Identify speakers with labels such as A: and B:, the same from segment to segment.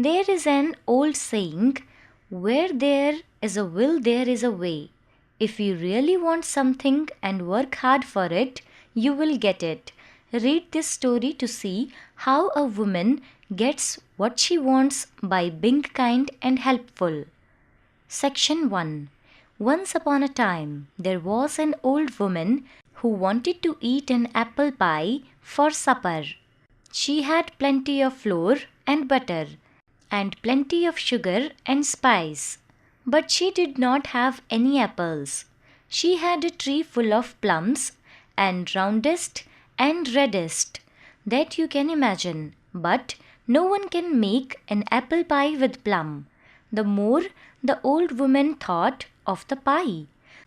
A: There is an old saying, where there is a will, there is a way. If you really want something and work hard for it, you will get it. Read this story to see how a woman gets what she wants by being kind and helpful. Section 1. Once upon a time, there was an old woman who wanted to eat an apple pie for supper. She had plenty of flour and butter, and plenty of sugar and spice. But she did not have any apples. She had a tree full of plums, and roundest and reddest that you can imagine, but no one can make an apple pie with plum. The more the old woman thought of the pie,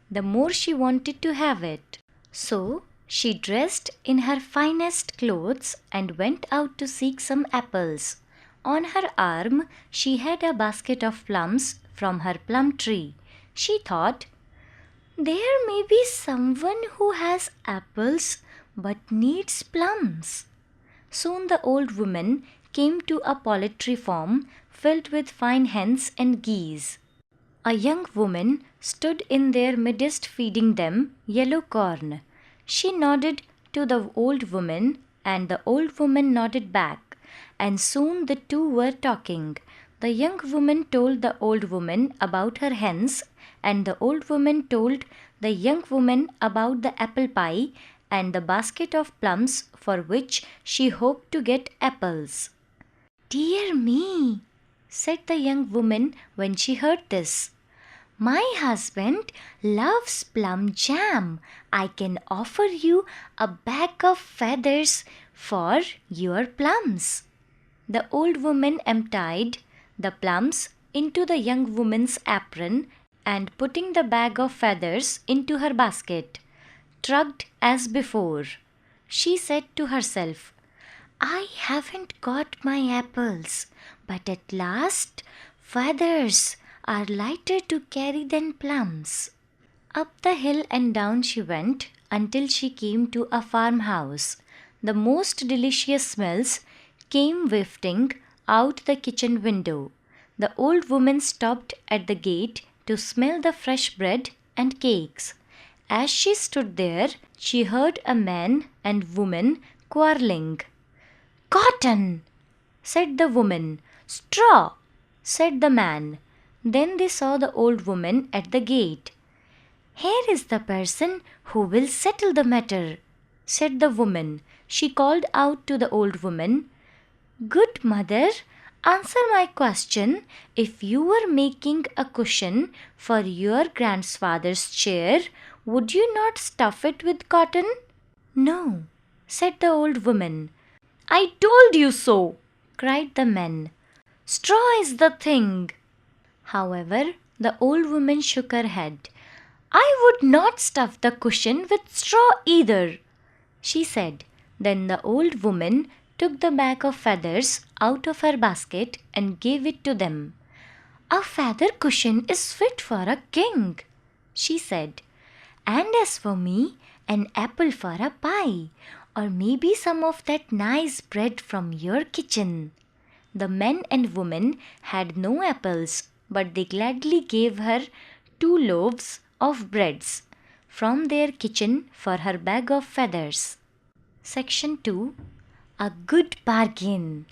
A: the more she wanted to have it. So she dressed in her finest clothes and went out to seek some apples. On her arm she had a basket of plums from her plum tree. She thought, there may be someone who has apples but needs plums. Soon the old woman came to a poultry farm filled with fine hens and geese. A young woman stood in their midst feeding them yellow corn. She nodded to the old woman, and the old woman nodded back, and soon the two were talking. The young woman told the old woman about her hens, and the old woman told the young woman about the apple pie and the basket of plums for which she hoped to get apples. Dear me, said the young woman when she heard this. My husband loves plum jam. I can offer you a bag of feathers for your plums. The old woman emptied the plums into the young woman's apron and putting the bag of feathers into her basket, tugged as before. She said to herself, I haven't got my apples, but at last feathers are lighter to carry than plums. Up the hill and down she went until she came to a farmhouse. The most delicious smells came wafting out the kitchen window. The old woman stopped at the gate to smell the fresh bread and cakes. As she stood there, she heard a man and woman quarreling. Cotton, said the woman. Straw, said the man. Then they saw the old woman at the gate. Here is the person who will settle the matter, said the woman. She called out to the old woman, Good mother, answer my question. If you were making a cushion for your grandfather's chair, would you not stuff it with cotton? No, said the old woman. I told you so, cried the man. Straw is the thing. However, the old woman shook her head. I would not stuff the cushion with straw either, she said. Then the old woman took the bag of feathers out of her basket and gave it to them. A feather cushion is fit for a king, she said. And as for me, an apple for a pie, or maybe some of that nice bread from your kitchen. The men and women had no apples, but they gladly gave her 2 loaves of breads from their kitchen for her bag of feathers. Section 2. A good bargain,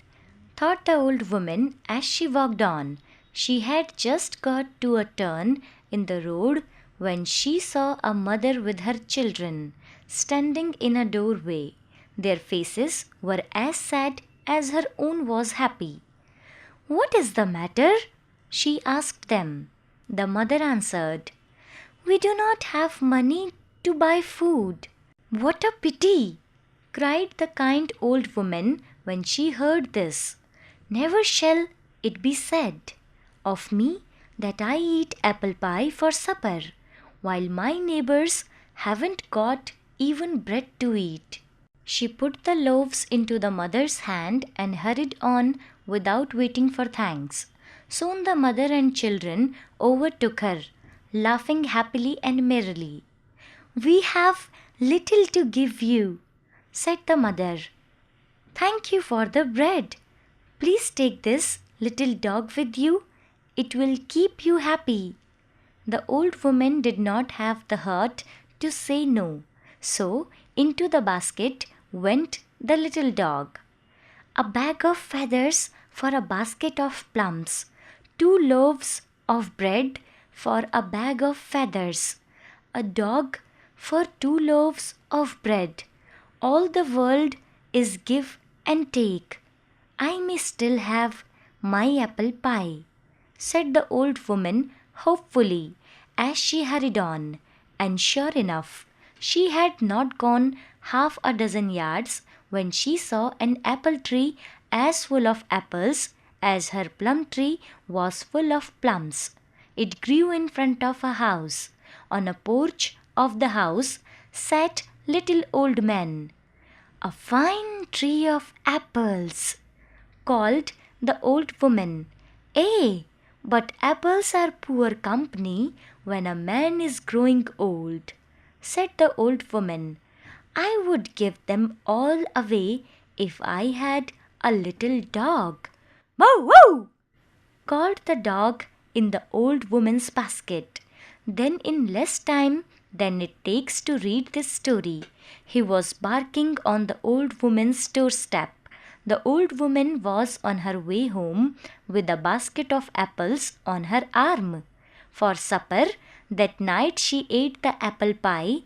A: thought the old woman as she walked on. She had just got to a turn in the road when she saw a mother with her children standing in a doorway. Their faces were as sad as her own was happy. What is the matter? She asked them. The mother answered, We do not have money to buy food. What a pity! Cried the kind old woman when she heard this. Never shall it be said of me that I eat apple pie for supper, while my neighbors haven't got even bread to eat. She put the loaves into the mother's hand and hurried on without waiting for thanks. Soon the mother and children overtook her, laughing happily and merrily. We have little to give you, said the mother. Thank you for the bread. Please take this little dog with you? It will keep you happy." The old woman did not have the heart to say no, so into the basket went the little dog. A bag of feathers for a basket of plums, 2 loaves of bread for a bag of feathers, a dog for 2 loaves of bread. All the world is give and take. I may still have my apple pie, said the old woman hopefully as she hurried on. And sure enough, she had not gone half a dozen yards when she saw an apple tree as full of apples as her plum tree was full of plums. It grew in front of a house. On a porch of the house sat little old man. "A fine tree of apples," called the old woman. "Eh, but apples are poor company when a man is growing old," said the old woman. "I would give them all away if I had a little dog." "Moo, woo!" called the dog in the old woman's basket. Then, in less time than it takes to read this story, he was barking on the old woman's doorstep. The old woman was on her way home with a basket of apples on her arm. For supper that night she ate the apple pie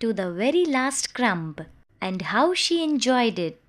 A: to the very last crumb, and how she enjoyed it!